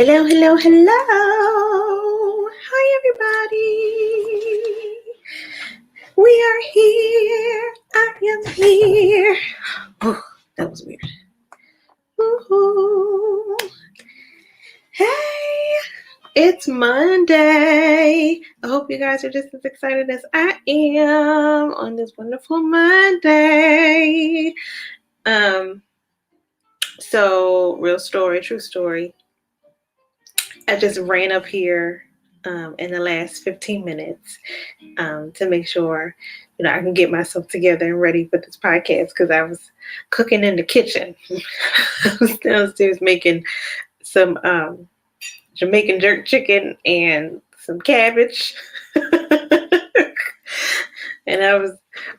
Hello, hello, hello. Hi, everybody. We are here. I am here. Oh, that was weird. Woo-hoo. Hey, it's Monday. I hope you guys are just as excited as I am on this wonderful Monday. So real story, true story. I just ran up here in the last 15 minutes to make sure, I can get myself together and ready for this podcast because I was cooking in the kitchen. I was downstairs making some Jamaican jerk chicken and some cabbage. And I was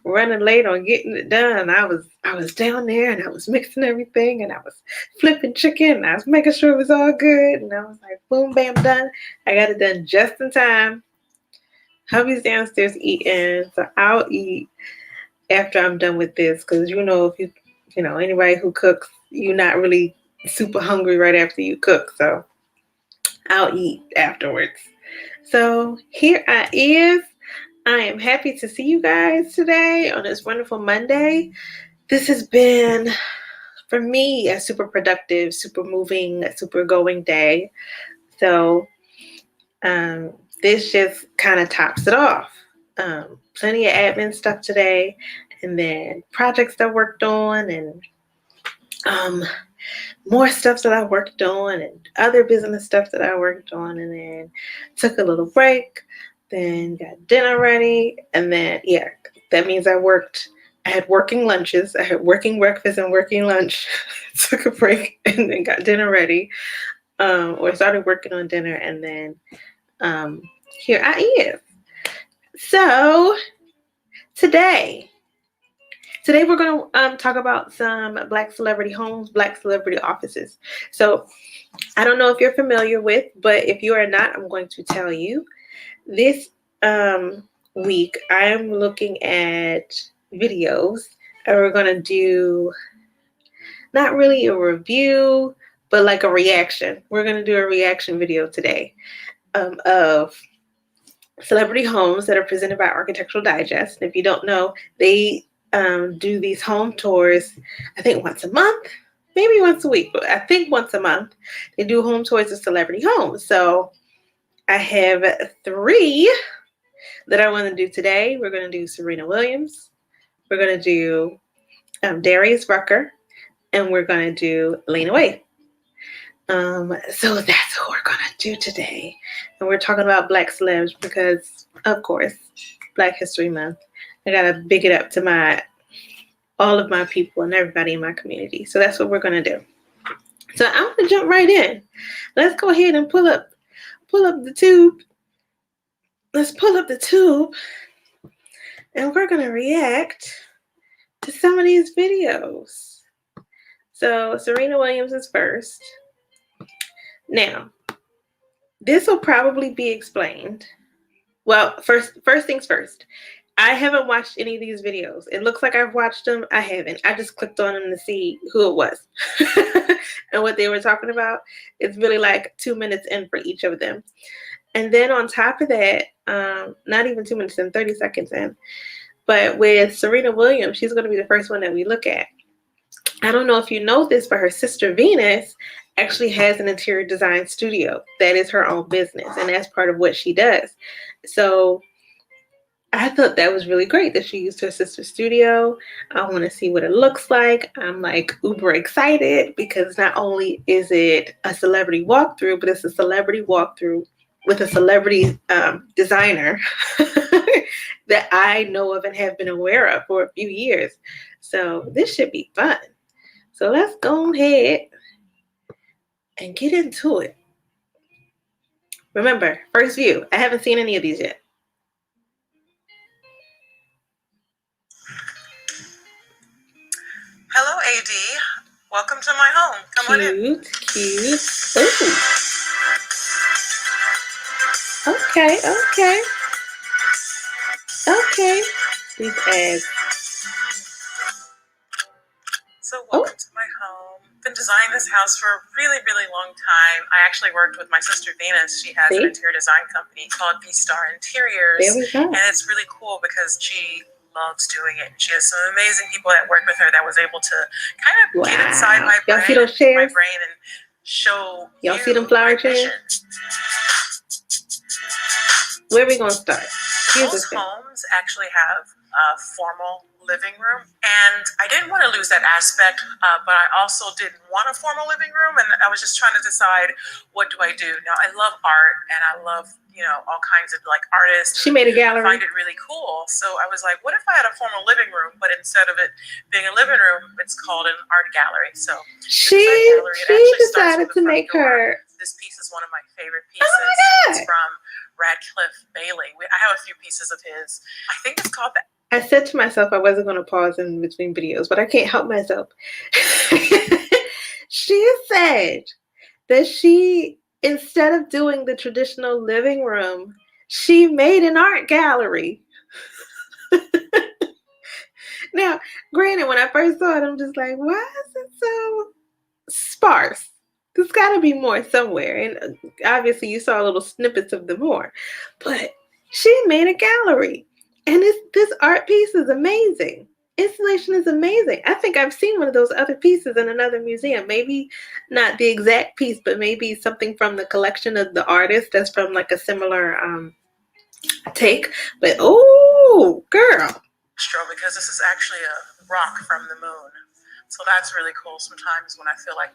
running late on getting it done. I was down there and I was mixing everything and I was flipping chicken and I was making sure it was all good. And I was like, boom, bam, done. I got it done just in time. Hubby's downstairs eating, so I'll eat after I'm done with this because if anybody who cooks, you're not really super hungry right after you cook. So I'll eat afterwards. So here I is. I am happy to see you guys today on this wonderful Monday. This has been, for me, a super productive, super moving, super going day. So this just kind of tops it off. Plenty of admin stuff today, and then projects that I worked on, and more stuff that I worked on, and other business stuff that I worked on, and then took a little break. Then got dinner ready, and then that means I had working lunches. I had working breakfast and working lunch. Took a break and then got dinner ready, or started working on dinner, and then here I am. So today we're going to talk about some Black celebrity homes, Black celebrity offices. So I don't know if you're familiar with, but if you are not, I'm going to tell you. This week, I'm looking at videos, and we're going to do not really a review, but like a reaction. We're going to do a reaction video today of celebrity homes that are presented by Architectural Digest. And if you don't know, they do these home tours, I think once a month, maybe once a week, but I think once a month. They do home tours of celebrity homes. So I have 3 that I want to do today. We're going to do Serena Williams. We're going to do Darius Rucker. And we're going to do Lena Waithe. So that's what we're going to do today. And we're talking about Black celebs because, of course, Black History Month. I got to big it up to all of my people and everybody in my community. So that's what we're going to do. So I'm going to jump right in. Let's go ahead and pull up the tube. Let's pull up the tube and we're going to react to some of these videos. So Serena Williams is first. Now, this will probably be explained. Well, first things first. I haven't watched any of these videos. It looks like I've watched them. I haven't. I just clicked on them to see who it was and what they were talking about. It's really like 2 minutes in for each of them. And then on top of that, not even 2 minutes in, 30 seconds in. But with Serena Williams, she's going to be the first one that we look at. I don't know if you know this, but her sister Venus actually has an interior design studio. That is her own business, and that's part of what she does. So I thought that was really great that she used her sister's studio. I want to see what it looks like. I'm like uber excited because not only is it a celebrity walkthrough, but it's a celebrity walkthrough with a celebrity designer that I know of and have been aware of for a few years. So this should be fun. So let's go ahead and get into it. Remember, first view. I haven't seen any of these yet. Hello, AD. Welcome to my home. Come on in. Cute. Ooh. Okay. These ads. So welcome to my home. Been designed this house for a really, really long time. I actually worked with my sister Venus. She has an interior design company called V-Star Interiors. There we go. And it's really cool because she loves doing it. She has some amazing people that work with her that was able to kind of get inside my brain, see those chairs? and show Y'all see them flower chairs? Where are we going to start? Most homes actually have a formal living room, and I didn't want to lose that aspect, but I also didn't want a formal living room, and I was just trying to decide, what do I do? Now, I love art, and I love, all kinds of like artists. She made a gallery. I find it really cool. So I was like, what if I had a formal living room, but instead of it being a living room, it's called an art gallery. So she decided to make her. This piece is one of my favorite pieces. Oh my God. It's from Radcliffe Bailey. I have a few pieces of his. I think it's called that. I said to myself I wasn't going to pause in between videos, but I can't help myself. She said that she, instead of doing the traditional living room, she made an art gallery. Now, granted, when I first saw it, I'm just like, why is it so sparse? There's got to be more somewhere. And obviously you saw little snippets of the more. But she made a gallery. And this art piece is amazing. Installation is amazing. I think I've seen one of those other pieces in another museum. Maybe not the exact piece, but maybe something from the collection of the artist that's from like a similar take. But, oh, girl. Because this is actually a rock from the moon. So that's really cool. Sometimes when I feel like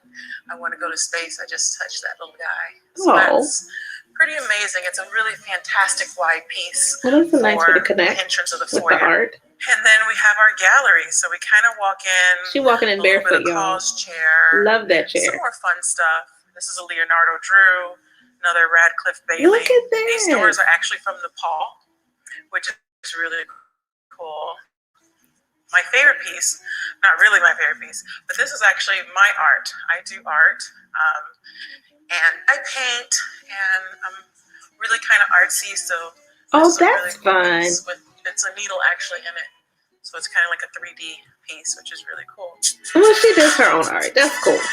I want to go to space, I just touch that little guy. So that's pretty amazing. It's a really fantastic wide piece. Well, that's a nice way to connect the entrance of the with foyer. the art. And then we have our gallery. So we kind of walk in. She walking in barefoot, y'all. Chair. Love that chair. Some more fun stuff. This is a Leonardo Drew, another Radcliffe Bailey. Look at that. These doors are actually from Nepal, which is really cool. My favorite piece, not really my favorite piece, but this is actually my art. I do art, and I paint, and I'm really kind of artsy, so that's really cool fun. It's a needle actually in it, so it's kind of like a 3D piece, which is really cool. Well, she does her own art. That's cool.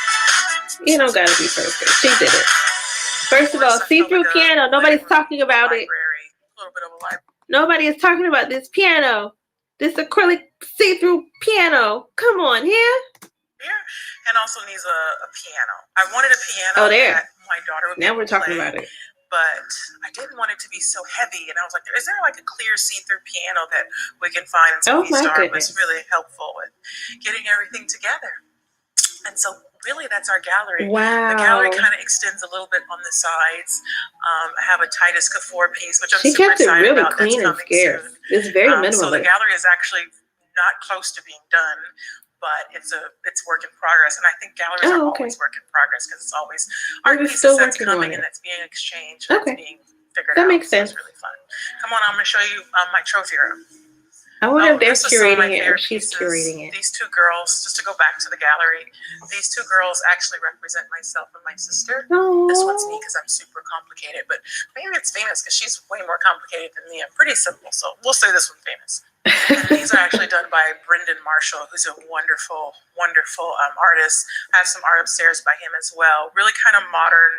You don't gotta be perfect. She did it. First of all, see-through piano. Nobody's talking about it. A little bit of a library. Nobody is talking about this piano. This acrylic see-through piano. Come on, here. And also needs a piano. I wanted a piano that my daughter would be able to play. Now we're talking about it. But I didn't want it to be so heavy. And I was like, is there like a clear see-through piano that we can find in some V-Star? It was really helpful with getting everything together. And so really that's our gallery. Wow. The gallery kind of extends a little bit on the sides. I have a Titus Kafour piece, which I'm super excited about. She kept it really clean and scarce. It's very minimalist. So the gallery is actually not close to being done, but it's work in progress. And I think galleries are always work in progress because it's always art pieces that's coming and that's being exchanged, that's being figured out. That makes sense. It's really fun. Come on, I'm going to show you my trophy room. I wonder if they're curating it or she's curating it. These two girls, just to go back to the gallery, these two girls actually represent myself and my sister. Aww. This one's me because I'm super complicated, but maybe it's famous because she's way more complicated than me. I'm pretty simple, so we'll say this one's famous. And these are actually done by Brendan Marshall, who's a wonderful, wonderful artist. I have some art upstairs by him as well. Really kind of modern,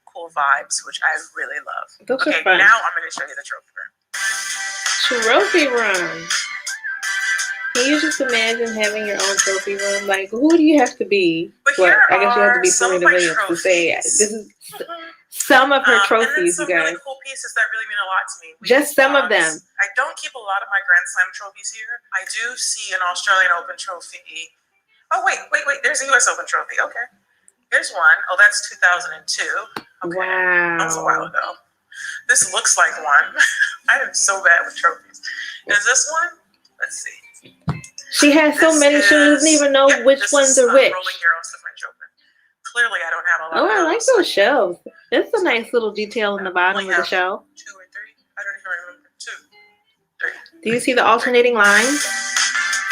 cool vibes, which I really love. Those are fun. Now I'm going to show you the trophy room. Trophy room. Can you just imagine having your own trophy room? Like, who do you have to be? I guess you have to be Serena Williams to say this is some of her trophies, you guys. Really cool pieces that really mean a lot to me. Just some of them. I don't keep a lot of my Grand Slam trophies here. I do see an Australian Open trophy. Oh, wait. There's a US Open trophy. Okay. Here's one. Oh, that's 2002. Okay. Wow. That was a while ago. This looks like one. I am so bad with trophies. Is this one? Let's see. She has so many, she doesn't even know which ones are which. Roland Garros, the French Open. Clearly, I don't have a lot of those. I like those shelves. That's a nice little detail in the bottom of the shelf. 2 or 3. I don't even remember. 2, 3. Do you see the alternating lines?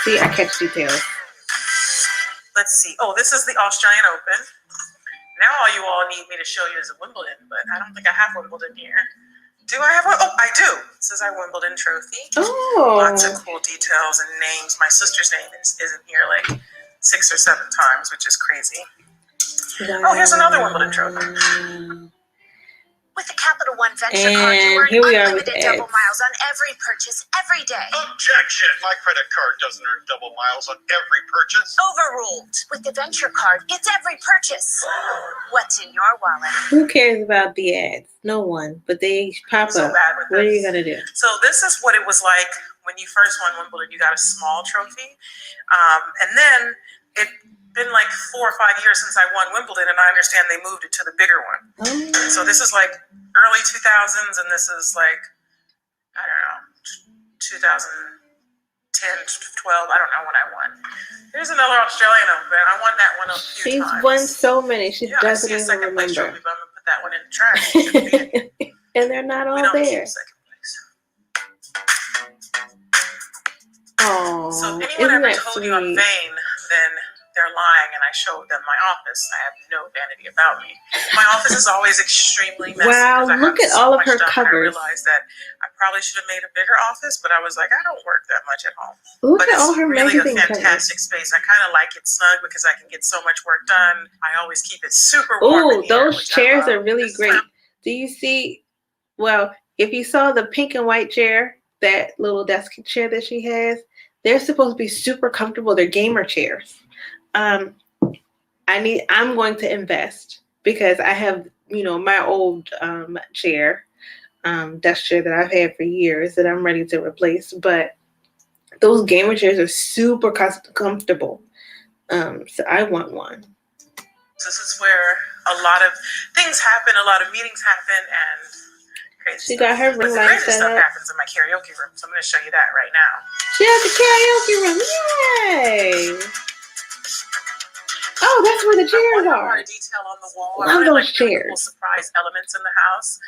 See, I catch details. Let's see. Oh, this is the Australian Open. Now all you all need me to show you is a Wimbledon, but I don't think I have Wimbledon here. Do I have one? Oh, I do. This is our Wimbledon trophy. Oh. Lots of cool details and names. My sister's name is in here like 6 or 7 times, which is crazy. Wow. Oh, here's another Wimbledon trophy. With the Capital One Venture Card, you earn unlimited double miles on every purchase every day. Objection! My credit card doesn't earn double miles on every purchase. Overruled. With the Venture Card, it's every purchase. What's in your wallet? Who cares about the ads? No one. But they pop up. What are you going to do? So this is what it was like when you first won Wimbledon. You got a small trophy. And then it been like 4 or 5 years since I won Wimbledon, and I understand they moved it to the bigger one. Oh. So this is like early 2000s, and this is like, I don't know, 2010, 12, I don't know when I won. Here's another Australian Open. I won that one a few times. She's won so many, she doesn't even remember. Place trophy, but I'm going to put that one in the trash. And they're not all there. Second place. Oh, so if anyone ever told you I'm vain, then they're lying, and I showed them my office. I have no vanity about me. My office is always extremely messy. Wow, look at all of her covers. I realized that I probably should have made a bigger office, but I was like, I don't work that much at home. Look at all her magazine covers. It's really a fantastic space. I kind of like it snug because I can get so much work done. I always keep it super warm. Ooh, those chairs are really great. Do you see? Well, if you saw the pink and white chair, that little desk chair that she has, they're supposed to be super comfortable. They're gamer chairs. I'm going to invest because I have, my old chair, desk chair that I've had for years that I'm ready to replace. But those gamer chairs are super comfortable. So I want one. This is where a lot of things happen, a lot of meetings happen, and crazy she got her ring light set stuff up. Happens in my karaoke room, so I'm going to show you that right now. She has a karaoke room. Yay! Oh, that's where the chairs are. More detail on the wall. Love those chairs. Really cool surprise elements in the house.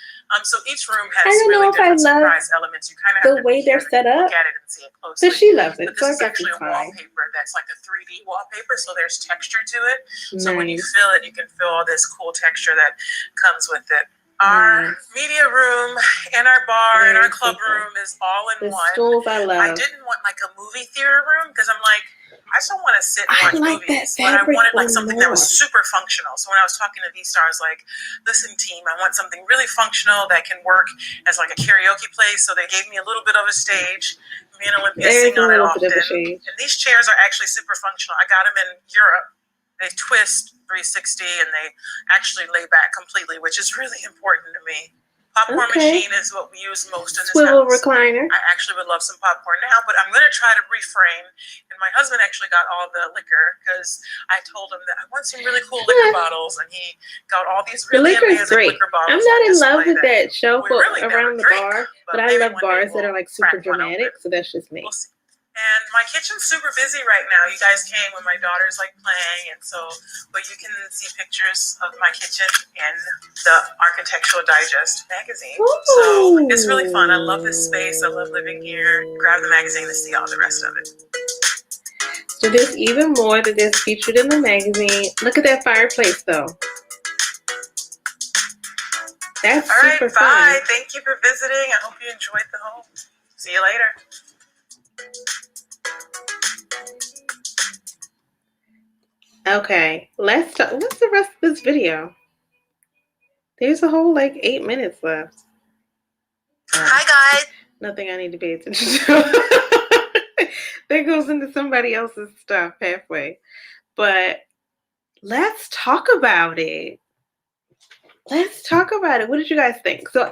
So each room has surprise elements. You kind of have the way they're set up. Look at it and see it closely. So she loves it. But this is actually a wallpaper that's like a 3D wallpaper, so there's texture to it. So when you feel it, you can feel all this cool texture that comes with it. Our media room and our bar and our club room is all in one. Stools I love. I didn't want like a movie theater room because I'm like, I just don't want to sit and watch movies, but I wanted like something that was super functional. So when I was talking to V-Stars, like, listen team, I want something really functional that can work as like a karaoke place. So they gave me a little bit of a stage. Me and Olympia sing on it often. And these chairs are actually super functional. I got them in Europe. They twist 360 and they actually lay back completely, which is really important to me. Popcorn machine is what we use most in this Swivel house. Recliner. I actually would love some popcorn now, but I'm going to try to reframe. And my husband actually got all the liquor because I told him that I want some really cool liquor bottles, and he got all these really amazing liquor bottles. I'm not in love with that show around the bar, but I love bars that are like super dramatic, so that's just me. We'll see. And my kitchen's super busy right now. You guys came when my daughter's like playing, and so, but you can see pictures of my kitchen in the Architectural Digest magazine. Ooh. So it's really fun. I love this space. I love living here. Grab the magazine to see all the rest of it. So there's even more that is featured in the magazine. Look at that fireplace, though. That's super fun. All right, bye. Thank you for visiting. I hope you enjoyed the home. See you later. Okay, let's talk. What's the rest of this video? There's a whole 8 minutes left. Hi guys. Nothing I need to pay attention to. That goes into somebody else's stuff halfway. But let's talk about it. What did you guys think? So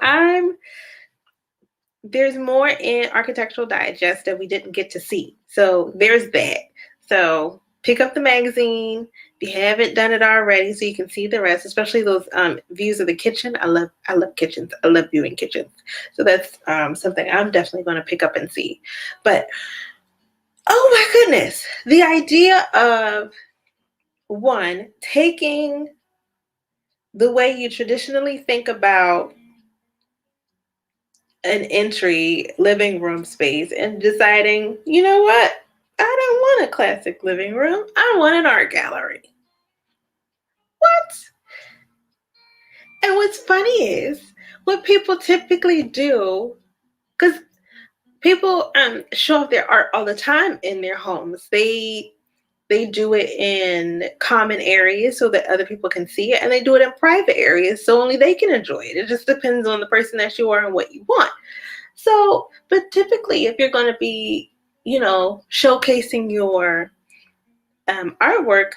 there's more in Architectural Digest that we didn't get to see. So there's that. So pick up the magazine if you haven't done it already, so you can see the rest, especially those views of the kitchen. I love kitchens. I love viewing kitchens. So that's something I'm definitely going to pick up and see. But oh my goodness, the idea of taking the way you traditionally think about an entry living room space and deciding, you know what? I don't want a classic living room. I want an art gallery. What? And what's funny is what people typically do, because people show off their art all the time in their homes. They They do it in common areas so that other people can see it, and they do it in private areas so only they can enjoy it. It just depends on the person that you are and what you want. So, but typically, if you're going to be, showcasing your artwork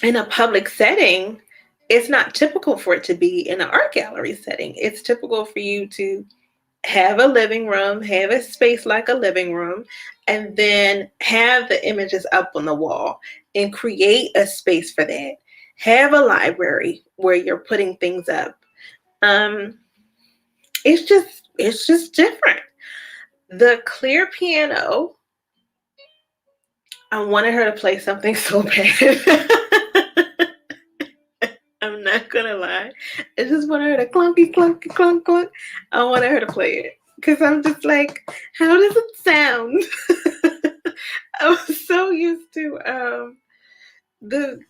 in a public setting, it's not typical for it to be in an art gallery setting. It's typical for you to have a living room, have a space like a living room, and then have the images up on the wall and create a space for that. Have a library where you're putting things up. It's just different. The clear piano, I wanted her to play something so bad. I'm not gonna lie. I just wanted her to clunky, clunky, clunk, clunk. I wanted her to play it. Because I'm just like, how does it sound? I was so used to the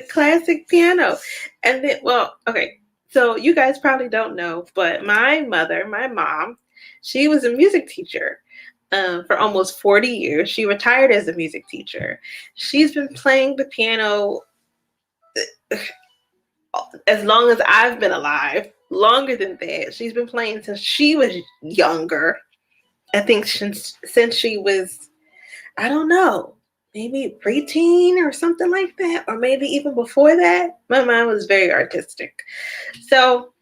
classic piano. And then, well, okay. So you guys probably don't know, but my mom, she was a music teacher for almost 40 years. She retired as a music teacher. She's been playing the piano as long as I've been alive, longer than that. She's been playing since she was younger. I think since she was, I don't know, maybe preteen or something like that, or maybe even before that. My mom was very artistic. So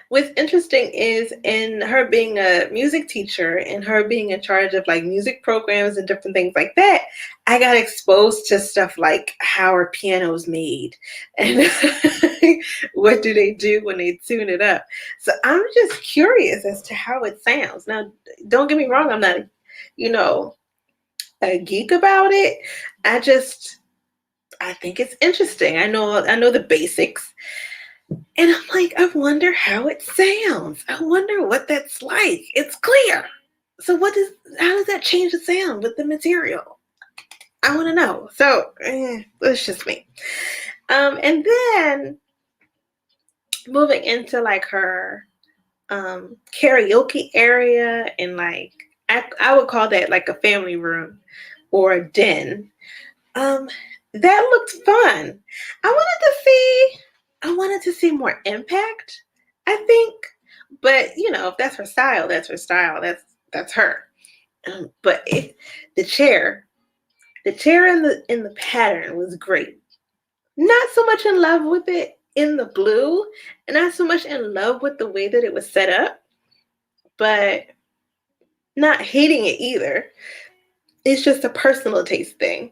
what's interesting is in her being a music teacher and her being in charge of like music programs and different things like that, I got exposed to stuff like how are pianos made and what do they do when they tune it up. So I'm just curious as to how it sounds. Now, don't get me wrong, I'm not, a geek about it. I think it's interesting. I know the basics. And I'm like, I wonder how it sounds. I wonder what that's like. It's clear. So how does that change the sound with the material? I want to know. So it's just me. And then moving into like her karaoke area, and like I would call that like a family room or a den. That looked fun. I wanted to see more impact, I think. But if that's her style, that's her style. That's her. But the chair in the pattern was great. Not so much in love with it in the blue, and not so much in love with the way that it was set up, but not hating it either. It's just a personal taste thing.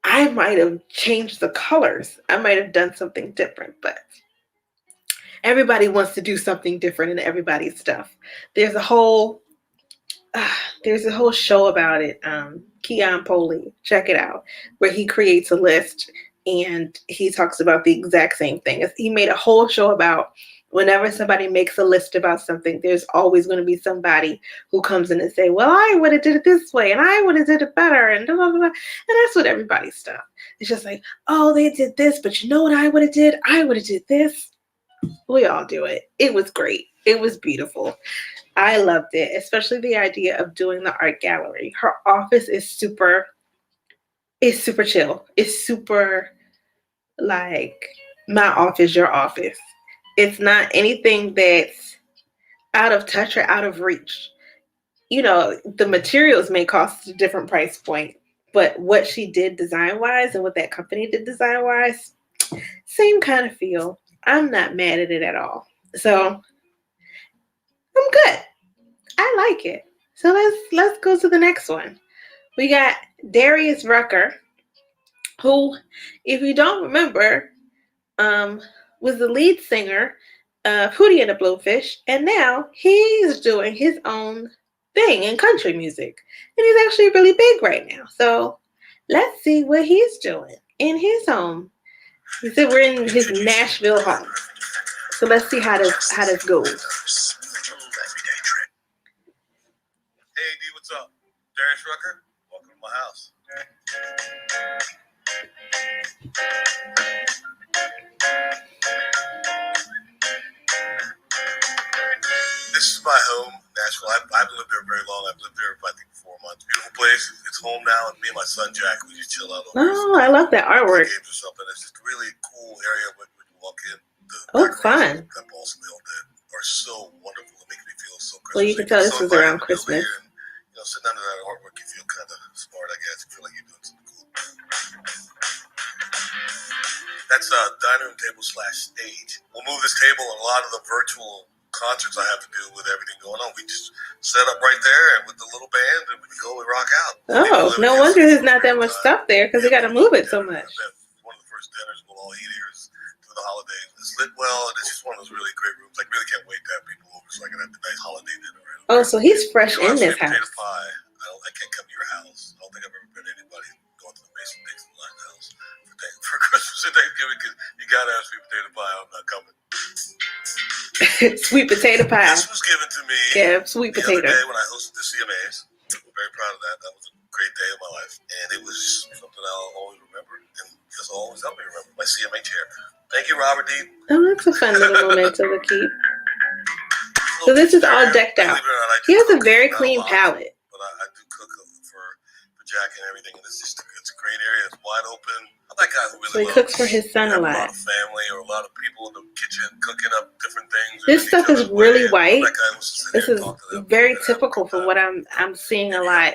I might have changed the colors. I might have done something different, but everybody wants to do something different in everybody's stuff. There's a whole show about it. Keon Poley, check it out, where he creates a list and he talks about the exact same thing. He made a whole show about whenever somebody makes a list about something, there's always going to be somebody who comes in and say, well, I would have did it this way and I would have did it better and blah, blah, blah. And that's what everybody's stuff. It's just like, oh, they did this, but you know what I would have did? I would have did this. We all do it. It was great. It was beautiful. I loved it, especially the idea of doing the art gallery. Her office is super chill. It's super like my office, your office. It's not anything that's out of touch or out of reach. The materials may cost a different price point, but what she did design-wise and what that company did design-wise, same kind of feel. I'm not mad at it at all. So I'm good. I like it. So let's go to the next one. We got Darius Rucker, who, if you don't remember, was the lead singer of Hootie and the Blowfish, and now he's doing his own thing in country music, and he's actually really big right now. So let's see what he's doing in his home. He said we're in his Nashville home. So let's see how this goes. Hey, D, what's up? Darius Rucker, welcome to my house. This is my home, Nashville. I've lived there very long. I've lived there for, I think, 4 months. Beautiful place. It's home now, and me and my son Jack, we just chill out. Oh, I love that artwork. Games or something. It's just a really cool area when you walk in. Fun. That Balls Mill did are so wonderful. It makes me feel so Christmas. Well, you can tell this is around Christmas. And, sitting under that artwork, you feel kind of smart, I guess. You feel like you're doing something cool. That's dining room table / stage. We'll move this table and a lot of the virtual concerts I have to do with everything going on. We just set up right there and with the little band and we go and rock out. Oh, no wonder there's not that much stuff there because they got to move it so much. One of the first dinners we'll all eat here is through the holidays. It's lit well and it's just one of those really great rooms. I really can't wait to have people over so I can have the nice holiday dinner. Right? Oh, so he's fresh in this house. Potato pie. I can't come to your house. I don't think I've ever been to anybody going to the Mason Dixon Line house for Christmas and Thanksgiving because you got to have sweet potato pie. I'm not coming. Sweet potato pie. This was given to me sweet the potato. other day when I hosted the CMAs. I'm very proud of that. That was a great day of my life. And it was something I'll always remember. And this will always help me remember. My CMA chair. Thank you, Robert D. Oh, that's a fun little memento to keep. So this is all decked out. He has a very clean palette. But I do cook for Jack and everything. And it's a great area. It's wide open. I'm that guy who really So he cooks for his son a lot. A lot of family or a lot of people in the kitchen cooking up different things. This stuff is really white. This is very typical for what I'm seeing a lot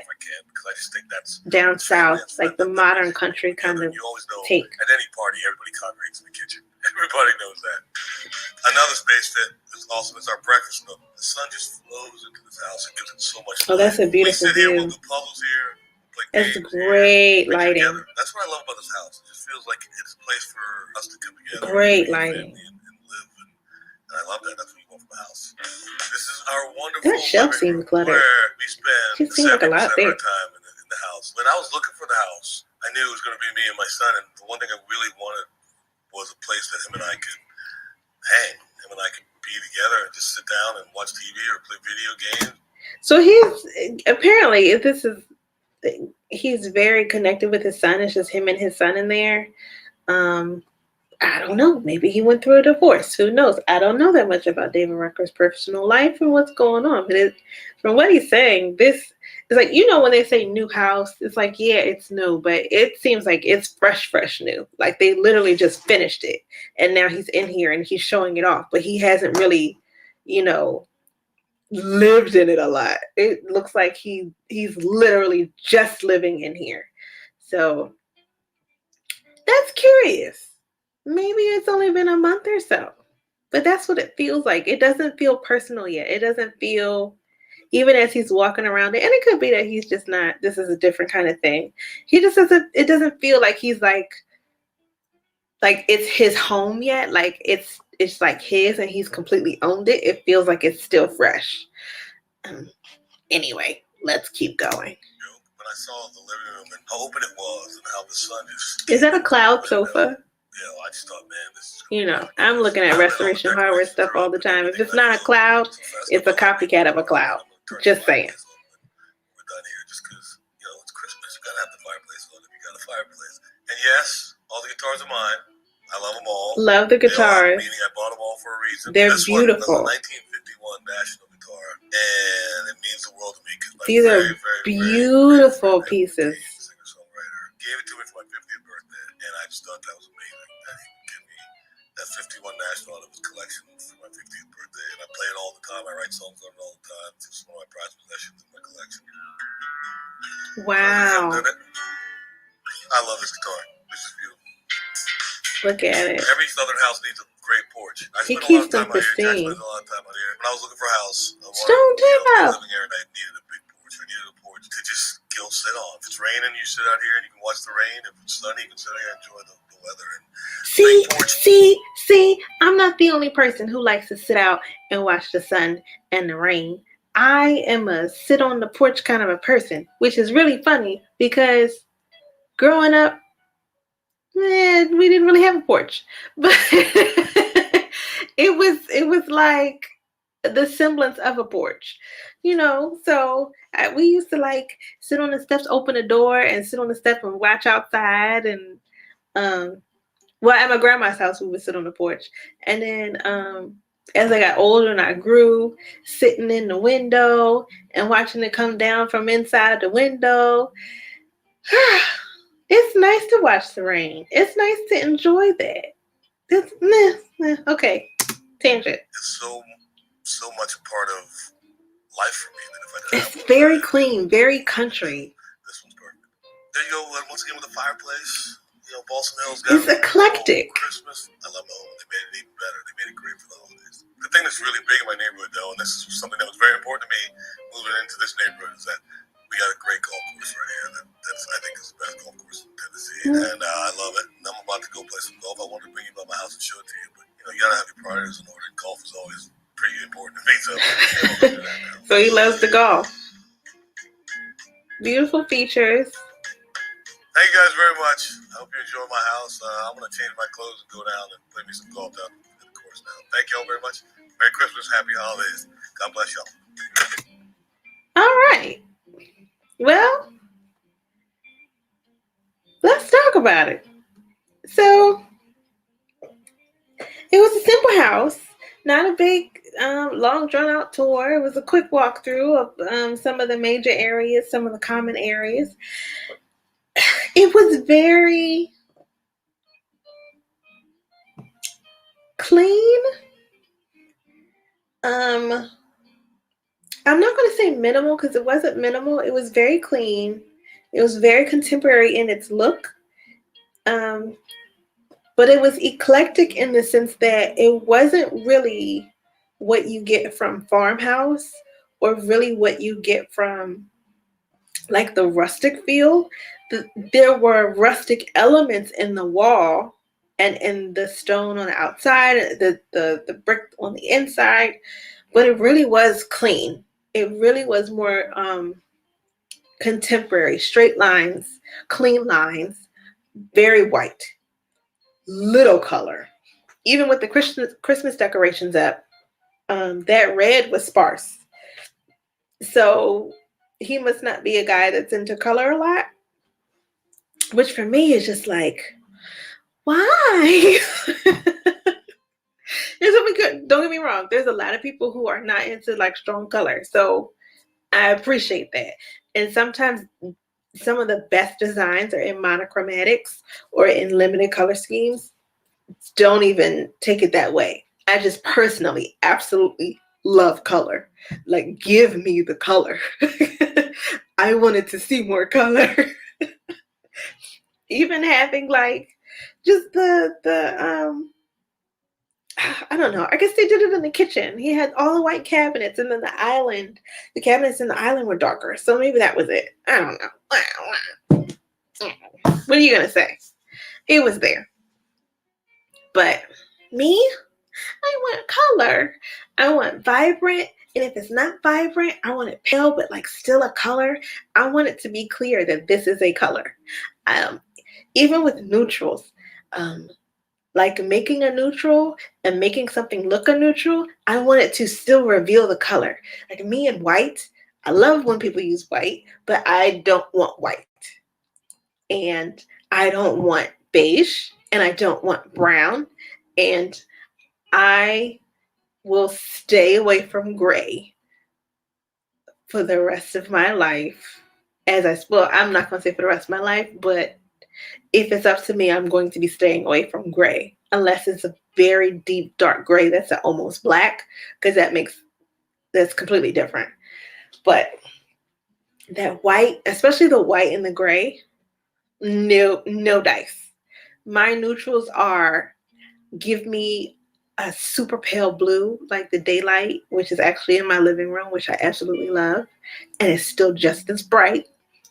down south, like the modern country kind of take. At any party, everybody congregates in the kitchen. Everybody knows that. Another space that is awesome is our breakfast nook. The sun just flows into this house and gives it so much light. Oh, that's a beautiful view. We'll do puzzles here. It's great lighting. That's what I love about this house. It just feels like it's a place for us to come together. Great lighting. And live. And I love that. That's what you want from a house. This is our wonderful that shelf seems cluttered. Where we spend 70% like a lot of our time in the house. When I was looking for the house, I knew it was going to be me and my son. And the one thing I really wanted was a place that him and I could hang. Him and I could be together and just sit down and watch TV or play video games. So he's apparently he's very connected with his son. It's just him and his son in there. I don't know. Maybe he went through a divorce. Who knows? I don't know that much about David Rucker's personal life and what's going on. But from what he's saying, this is like, when they say new house, it's like, yeah, it's new, but it seems like it's fresh new. Like they literally just finished it. And now he's in here and he's showing it off. But he hasn't really, lived in it a lot. It looks like he's literally just living in here. So that's curious. Maybe it's only been a month or so, but that's what it feels like. It doesn't feel personal yet. It doesn't feel, even as he's walking around it, and it could be that he's just not, this is a different kind of thing. He just doesn't, it doesn't feel like he's like it's his home yet. Like it's like his and he's completely owned it. It feels like it's still fresh. Anyway, let's keep going. When I saw the living room and how open it was and how the sun is that a cloud sofa? Yeah, I just thought, man, this is I'm looking at Restoration Hardware stuff all the time. If it's not a cloud, it's a copycat of a cloud. Just saying. We're done here just because, it's Christmas. You got to have the fireplace on if you got a fireplace. And yes, all the guitars are mine. I love them all. Love the guitars. Meaning I bought them all for a reason. They're beautiful. That's a 1951 National guitar, and it means the world to me. These are beautiful pieces. Singer-songwriter gave it to me for my 50th birthday, and I just thought that was amazing. That he would give me that 51 National out of his collection for my 50th birthday, and I play it all the time. I write songs on it all the time. It's one of my prized possessions in my collection. Wow. I love this guitar. This is beautiful. Look at it. Every southern house needs a great porch. He keeps them pristine. When I was looking for a house, Stone Tip living here, and I needed a big porch. I needed a porch to just go sit on. If it's raining, you sit out here and you can watch the rain. If it's sunny, you can sit out here and enjoy the weather. And see, I'm not the only person who likes to sit out and watch the sun and the rain. I am a sit on the porch kind of a person, which is really funny because growing up, we didn't really have a porch, but it was like the semblance of a porch, so we used to like sit on the steps, open the door and sit on the steps and watch outside. And at my grandma's house we would sit on the porch, and then as I got older and I grew, sitting in the window and watching it come down from inside the window. It's nice to watch the rain. It's nice to enjoy that. Okay, tangent. It's so much a part of life for me that if I didn't it's very clean, very country. This one's perfect. There you go. Once again with the fireplace. Balsam Hills. It's eclectic. Christmas. I love my home. They made it even better. They made it great for the holidays. The thing that's really big in my neighborhood, though, and this is something that was very important to me moving into this neighborhood, is that we got a great golf course right here. That's I think is the best golf course in Tennessee, and I love it. And I'm about to go play some golf. I wanted to bring you by my house and show it to you, but you gotta have your priorities in order. And golf is always pretty important to me. So he loves the golf. Beautiful features. Thank you guys very much. I hope you enjoy my house. I'm going to change my clothes and go down and play me some golf down in the course now. Thank you all very much. Merry Christmas. Happy holidays. God bless y'all. All right. Well, let's talk about it. So, it was a simple house. Not a big, long, drawn-out tour. It was a quick walkthrough of some of the major areas, some of the common areas. It was very clean. I'm not going to say minimal because it wasn't minimal. It was very clean. It was very contemporary in its look. But it was eclectic in the sense that it wasn't really what you get from farmhouse or really what you get from like the rustic feel. There were rustic elements in the wall and in the stone on the outside, the brick on the inside, but it really was clean. It really was more contemporary, straight lines, clean lines, very white, little color. Even with the Christmas decorations up, that red was sparse. So he must not be a guy that's into color a lot. Which for me is just like, why? Don't get me wrong. There's a lot of people who are not into like strong color. So I appreciate that. And sometimes some of the best designs are in monochromatics or in limited color schemes. Don't even take it that way. I just personally absolutely love color. Like, give me the color. I wanted to see more color. Even having like just the I don't know. I guess they did it in the kitchen. He had all the white cabinets, and then the cabinets in the island were darker. So maybe that was it. I don't know. What are you gonna say? It was there. But me, I want color. I want vibrant. And if it's not vibrant, I want it pale, but like still a color. I want it to be clear that this is a color. Even with neutrals, like making a neutral and making something look a neutral, I want it to still reveal the color. Like me and white, I love when people use white, but I don't want white. And I don't want beige, and I don't want brown, and I will stay away from gray for the rest of my life. I'm not going to say for the rest of my life, but if it's up to me, I'm going to be staying away from gray, unless it's a very deep, dark gray that's almost black, because that's completely different. But that white, especially the white and the gray, no dice. My neutrals are, give me a super pale blue, like the daylight, which is actually in my living room, which I absolutely love. And it's still just as bright.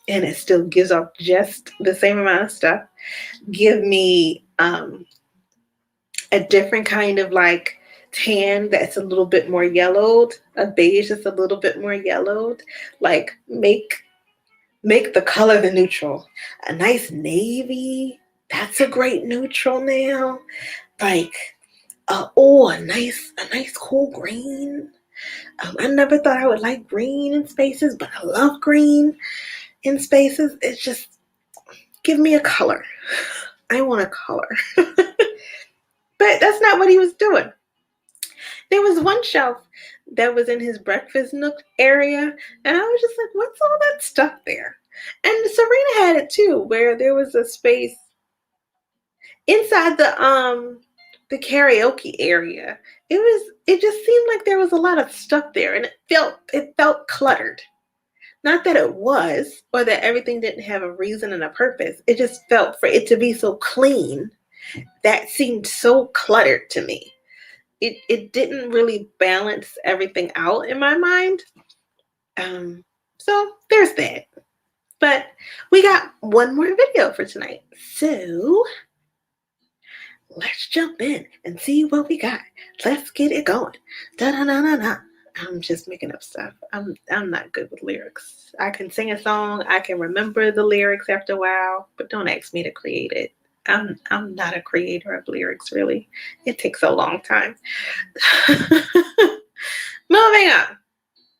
And it still gives off just the same amount of stuff. Give me a different kind of like tan that's a little bit more yellowed. A beige that's a little bit more yellowed. Like make the color the neutral. A nice navy. That's a great neutral now. Like, a nice cool green. I never thought I would like green in spaces, but I love green in spaces. It's just, give me a color. I want a color. But that's not what he was doing. There was one shelf that was in his breakfast nook area, and I was just like, what's all that stuff there? And Serena had it too, where there was a space inside the karaoke area. It just seemed like there was a lot of stuff there, and it felt cluttered. Not that it was, or that everything didn't have a reason and a purpose. It just felt, for it to be so clean, that seemed so cluttered to me. It didn't really balance everything out in my mind. So there's that. But we got one more video for tonight. So let's jump in and see what we got. Let's get it going. Da-da-da-da-da. I'm just making up stuff. I'm not good with lyrics. I can sing a song. I can remember the lyrics after a while, but don't ask me to create it. I'm not a creator of lyrics, really. It takes a long time. Moving on.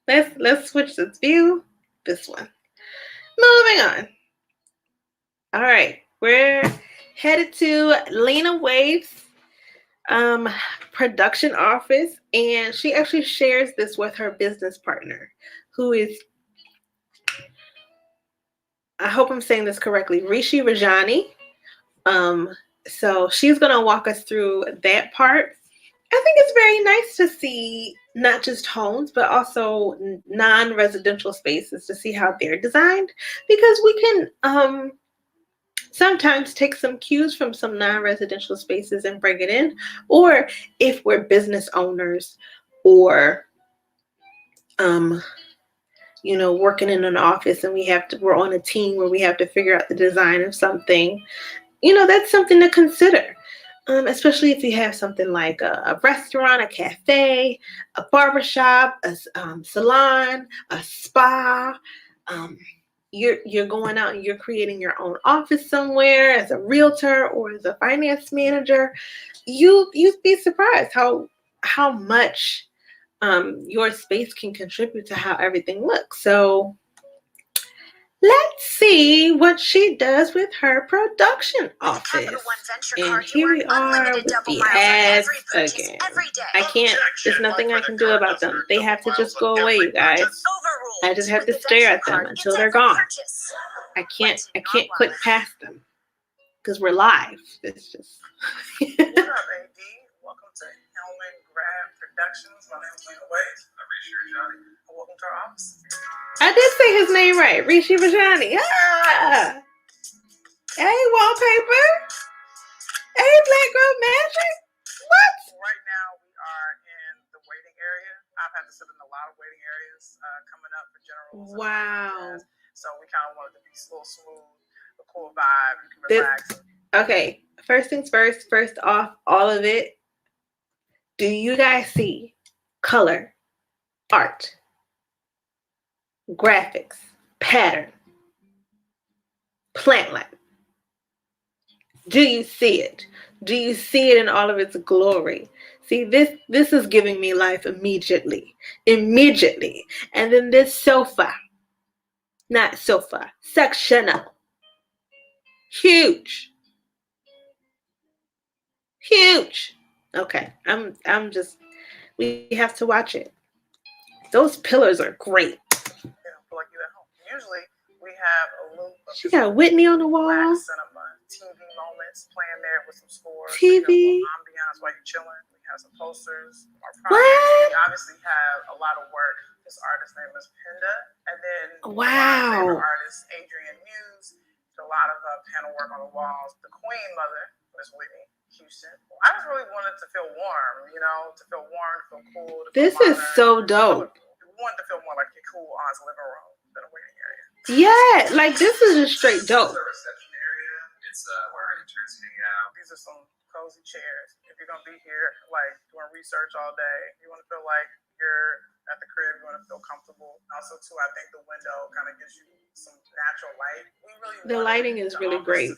Let's switch this view. This one. Moving on. All right. We're headed to Lena Waithe's production office, and she actually shares this with her business partner, who is, I hope I'm saying this correctly, Rishi Rajani. So she's going to walk us through that part. I think it's very nice to see not just homes, but also non-residential spaces, to see how they're designed, because we can sometimes take some cues from some non-residential spaces and bring it in. Or if we're business owners, or working in an office, and we're on a team where we have to figure out the design of something, that's something to consider. Especially if you have something like a restaurant, a cafe, a barbershop, a salon, a spa. You're going out and you're creating your own office somewhere as a realtor or as a finance manager. You'd be surprised how much your space can contribute to how everything looks. So let's see what she does with her production office. And here we are with the ads again. I can't, there's nothing I can do about them. They have to just go away, you guys. I just have to stare at them until they're gone. I can't click past them because we're live. It's just. What up, AD? Welcome to Helmet Grab Productions. My name is Lena Waithe. I'm Rishi Rajani. Welcome to our office. I did say his name right, Rishi Rajani. Ah! Hey, wallpaper. Hey, Black Girl Magic. What? Right now, we are in the waiting area. I've had to sit in a lot of waiting areas coming up for generals. Wow. So we kind of wanted to be a little smooth, a cool vibe. You can relax. Okay, first things first. First off, all of it. Do you guys see color, art, graphics, pattern, plant life? Do you see it? Do you see it in all of its glory? See, this is giving me life immediately. And then this sofa, not sofa, sectional. Huge. Okay, I'm just, we have to watch it. Those pillars are great. Yeah, feel like you're at home. Usually we have a little. She got Whitney on the wall. Cinema, TV moments playing there with some scores. TV. Ambiance while you're chilling. We have some posters. Our what? We obviously have a lot of work. This artist's name is Pinda, and then wow, our favorite artist Adrian Muse. A lot of panel work on the walls. The Queen Mother, Miss Whitney Houston. I just really wanted to feel warm, to feel warm, to feel cool. To feel this is so dope. We wanted to feel more like your cool aunt's living room than a waiting area. Yeah, like this is just straight dope. It's a reception area. It's where our interns hang out. These are some cozy chairs. If you're gonna be here, like doing research all day, you want to feel like you're at the crib. You want to feel comfortable. Also, too, I think the window kind of gives you some natural light. The lighting is really great,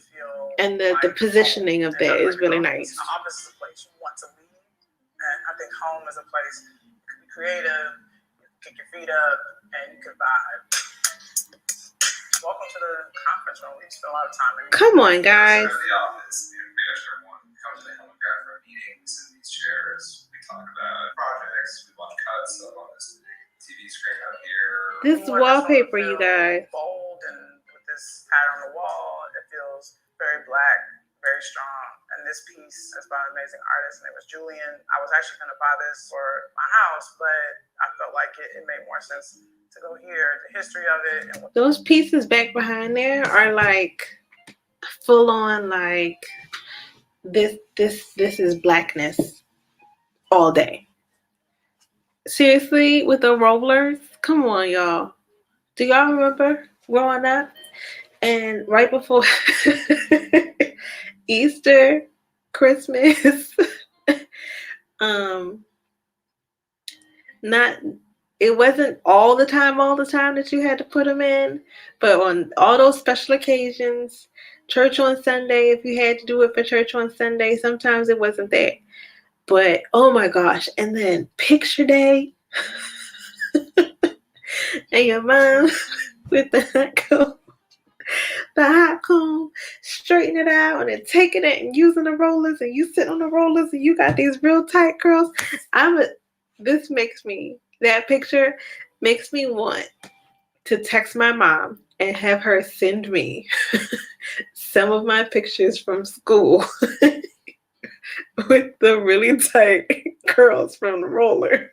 and the positioning of that is really nice. The office is a place you want to leave, and I think home is a place you can be creative, you can kick your feet up, and you can vibe. Welcome to the conference room. We spend a lot of time in. Come on, guys. The office, and we actually want to come to the Helmet Grab for meetings in these chairs. We talk about projects. comics. We bought cuts on this TV screen up here. This wallpaper, you guys. Bold and with this pattern on the wall, it feels very black, very strong. And this piece is by an amazing artist. His name was Julian. I was actually going to buy this for my house, but I felt like it made more sense to go here. The history of it. And those pieces back behind there are like full on like this is blackness all day. Seriously, with the rollers, come on, y'all. Do y'all remember growing up? And right before Easter, Christmas, it wasn't all the time that you had to put them in, but on all those special occasions, church on Sunday, if you had to do it for church on Sunday, sometimes it wasn't there. But oh my gosh, and then picture day, and your mom with the hot comb, straightening it out, and then taking it and using the rollers, and you sit on the rollers, and you got these real tight curls. That picture makes me want to text my mom and have her send me some of my pictures from school with the really tight curls from the rollers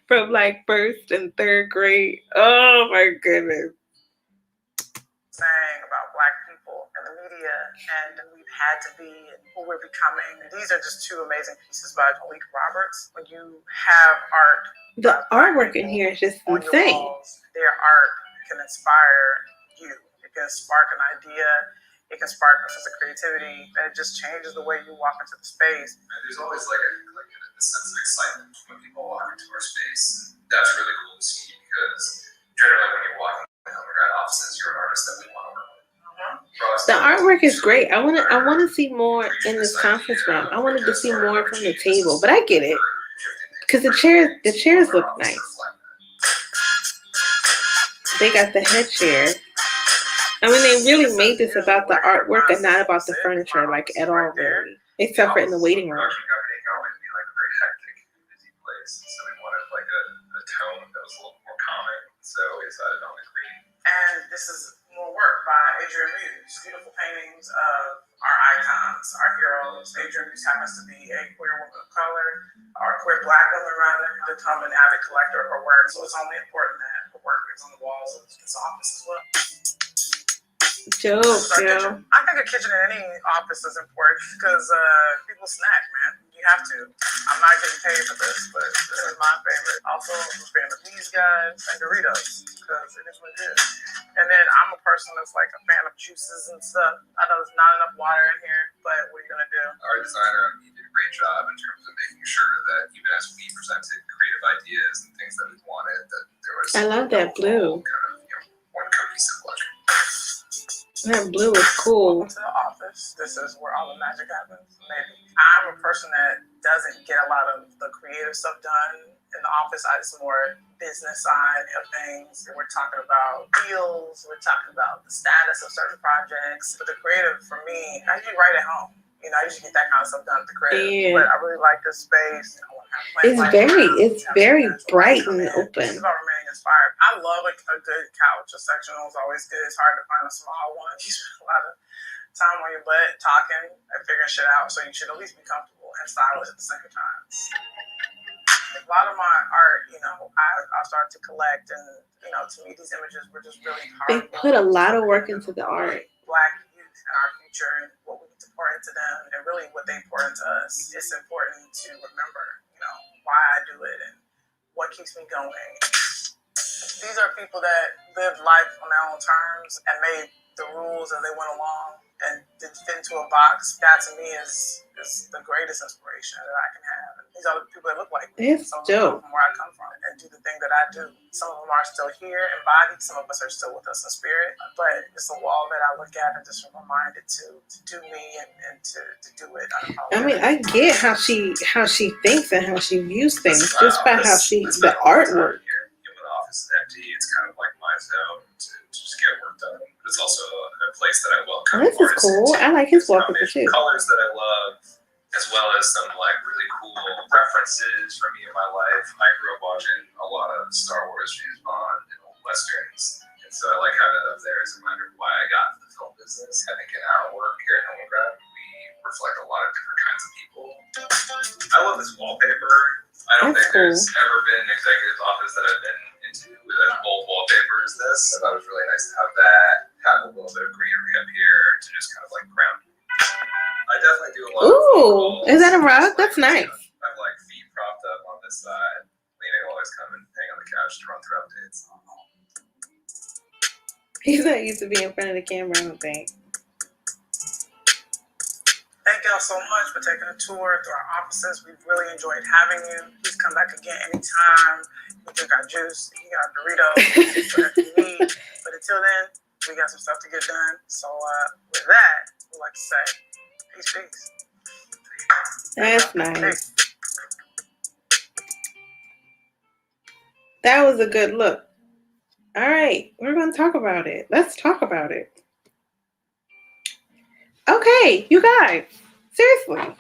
from like 1st and 3rd grade. Oh my goodness. Saying about Black people in the media, and we've had to be who we're becoming. These are just 2 amazing pieces by Malik Roberts. When you have art, the artwork in here is just insane. Walls, their art can inspire you. It can spark an idea. It can spark a sense of creativity, and it just changes the way you walk into the space. And there's always like a sense of excitement when people walk into our space. That's really cool to see, because generally when you're walking in undergrad offices, you're an artist that we want to work with. The artwork is great. I want to see more in this conference room. I wanted to see more from the table, but I get it. Because the chairs look nice. They got the head chair. I mean, they really made this about the artwork and not about the furniture, like at all, really. Except for in the waiting room. And this is more work by Adrian Muse. Beautiful paintings of our icons, our heroes. Adrian Muse happens to be a queer woman of color, or queer Black woman rather, become an avid collector of her work. So it's only important that her work is on the walls of this office as well. Dope, Joe. I think a kitchen in any office is important because people snack, man. You have to. I'm not getting paid for this, but this is my favorite. Also, I'm a fan of these guys and Doritos because it is what it is. And then I'm a person that's like a fan of juices and stuff. I know there's not enough water in here, but what are you going to do? Our designer, he did a great job in terms of making sure that even as we presented creative ideas and things that we wanted, that there was I love that blue. Kind of, one cohesive look. That blue is cool. To the office. This is where all the magic happens. Maybe. I'm a person that doesn't get a lot of the creative stuff done in the office. It's more business side of things. We're talking about deals. We're talking about the status of certain projects. But the creative, for me, I usually write at home. You know, I usually get that kind of stuff done at the crib. Yeah. But I really like this space. It's very bright and open. It's about remaining inspired. I love a good couch. A sectional is always good. It's hard to find a small one. You spend a lot of time on your butt talking and figuring shit out, so you should at least be comfortable and stylish at the same time. A lot of my art, I started to collect, and to me, these images were just really hard. They put a lot of work into the art. Black youth and our future, and what we need to pour into them, and really what they pour into us. It's important to remember, why I do it and what keeps me going. These are people that lived life on their own terms and made the rules as they went along and didn't fit into a box. That to me is the greatest inspiration that I can have. And these are the people that look like me. It's dope. From where I come from and do the thing that I do. Some of them are still here embodied. Some of us are still with us in spirit. But it's a wall that I look at and just reminded to do me and to do it. I mean, I get how she thinks and how she views things just by how the artwork. The office is empty. It's kind of like my zone to just get work done. But it's also a place that I welcome. This is cool. I like his wallpaper too. Colors that I love, as well as some like really cool references from me in my life. So I like having it up there as a reminder of why I got into the film business. I think in our work here at Homograph, we reflect a lot of different kinds of people. I love this wallpaper. I don't think there's ever been an executive's office that I've been into with as bold wallpaper as this. I thought it was really nice to have that, have a little bit of greenery up here to just kind of like ground. I definitely do a lot of Ooh, is that a rug? That's nice. I have like feet propped up on this side. Lena will always come and hang on the couch to run through updates. He's not used to being in front of the camera, I don't think. Thank y'all so much for taking a tour through our offices. We've really enjoyed having you. Please come back again anytime. You drink our juice, you got Doritos, whatever you need. But until then, we got some stuff to get done. So with that, we'd like to say peace, peace. That's nice. That was a good look. All right, we're going to talk about it. Let's talk about it. Okay, you guys, seriously.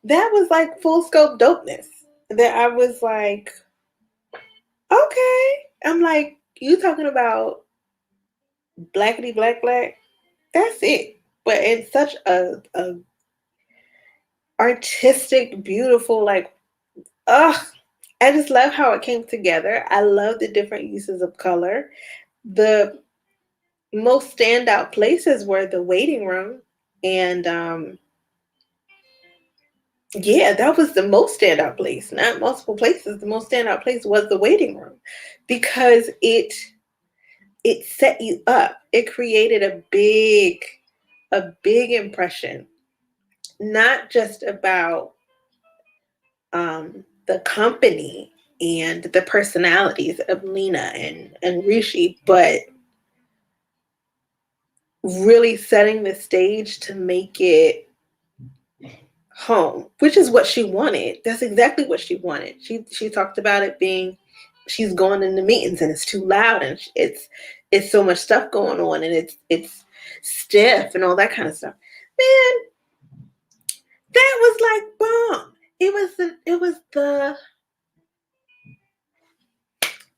That was like full scope dopeness. That I was like, okay. I'm like, you talking about blackity black black? That's it. But it's such a artistic, beautiful, like, I just love how it came together. I love the different uses of color. The most standout places were the waiting room. And yeah, that was the most standout place. Not multiple places. The most standout place was the waiting room because it set you up. It created a big impression. Not just about the company and the personalities of Lena and Rishi, but really setting the stage to make it home, which is what she wanted. That's exactly what she wanted. She talked about it being, she's going into meetings and it's too loud and it's so much stuff going on and it's stiff and all that kind of stuff. Man, that was like bomb.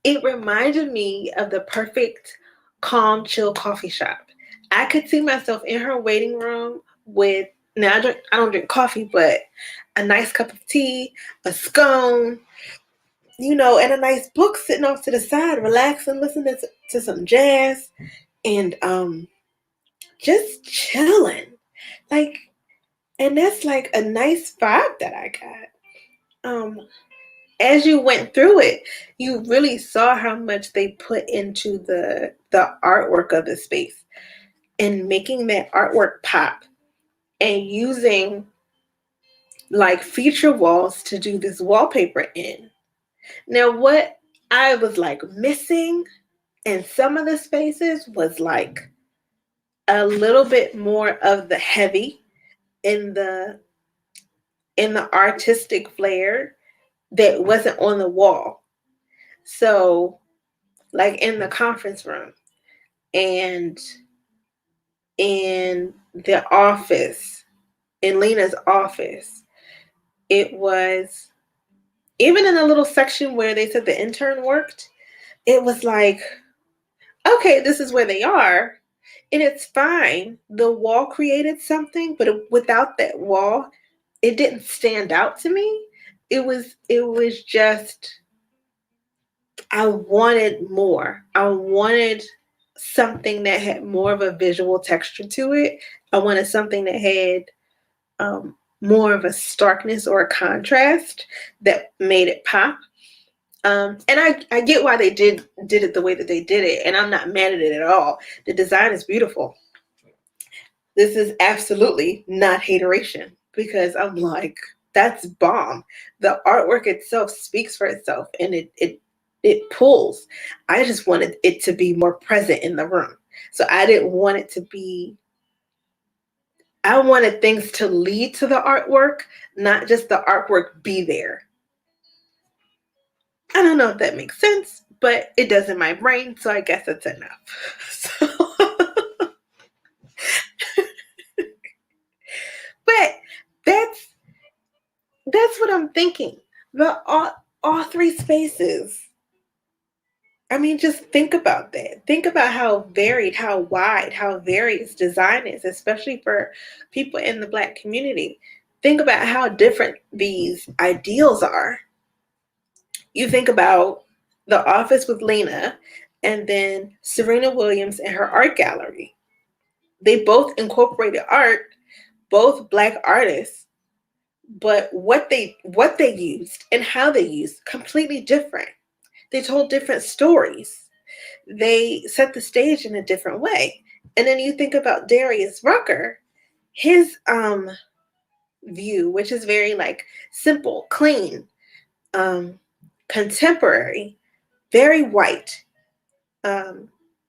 It reminded me of the perfect calm, chill coffee shop. I could see myself in her waiting room with, now I don't drink coffee, but a nice cup of tea, a scone, and a nice book sitting off to the side, relaxing, listening to some jazz, and just chilling. Like, and that's like a nice vibe that I got. As you went through it, you really saw how much they put into the artwork of the space and making that artwork pop and using like feature walls to do this wallpaper in. Now, what I was like missing in some of the spaces was like a little bit more of the heavy in the artistic flair that wasn't on the wall. So like in the conference room and in the office, in Lena's office, it was, even in a little section where they said the intern worked, it was like, okay, this is where they are. And it's fine. The wall created something, but without that wall, it didn't stand out to me. It was just, I wanted more. I wanted something that had more of a visual texture to it. I wanted something that had more of a starkness or a contrast that made it pop. And I get why they did it the way that they did it, and I'm not mad at it at all. The design is beautiful. This is absolutely not hateration, because I'm like, that's bomb. The artwork itself speaks for itself, and it pulls. I just wanted it to be more present in the room. So I didn't want it to be, I wanted things to lead to the artwork, not just the artwork be there. I don't know if that makes sense, but it does in my brain, so I guess it's enough. But that's what I'm thinking. All three spaces I mean, just think about that. Think about how varied, how wide, how various design is, especially for people in the Black community. Think about how different these ideals are. You think about The Office with Lena and then Serena Williams and her art gallery. They both incorporated art, both Black artists, but what they used and how they used completely different. They told different stories. They set the stage in a different way. And then you think about Darius Rucker, his view, which is very like simple, clean, contemporary, very white,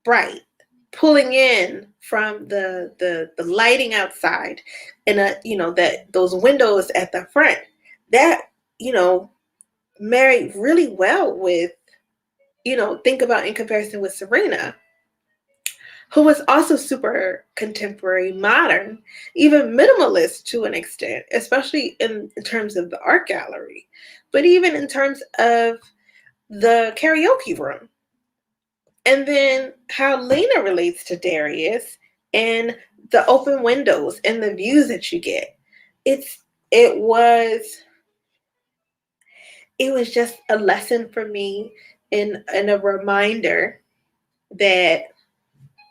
bright, pulling in from the lighting outside and that those windows at the front that married really well with think about in comparison with Serena, who was also super contemporary, modern, even minimalist to an extent, especially in terms of the art gallery, but even in terms of the karaoke room. And then how Lena relates to Darius and the open windows and the views that you get. It was just a lesson for me and a reminder that,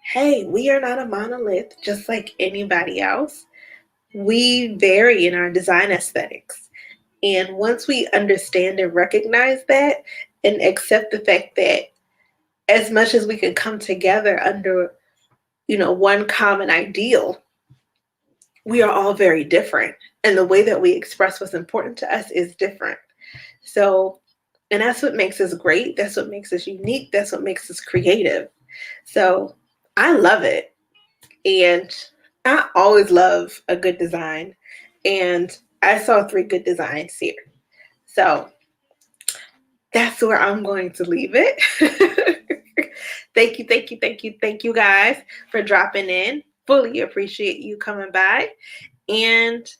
hey, we are not a monolith just like anybody else. We vary in our design aesthetics. And once we understand and recognize that and accept the fact that as much as we can come together under, one common ideal, we are all very different. And the way that we express what's important to us is different. So, and that's what makes us great. That's what makes us unique. That's what makes us creative. So I love it. And I always love a good design. And I saw 3 good designs here. So that's where I'm going to leave it. Thank you guys for dropping in. Fully appreciate you coming by. And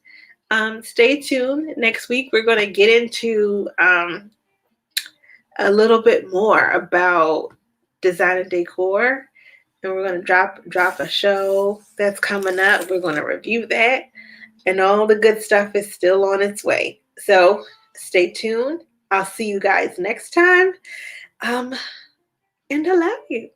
stay tuned. Next week, we're going to get into a little bit more about design and decor. And we're going to drop a show that's coming up. We're going to review that. And all the good stuff is still on its way. So stay tuned. I'll see you guys next time. And I love you.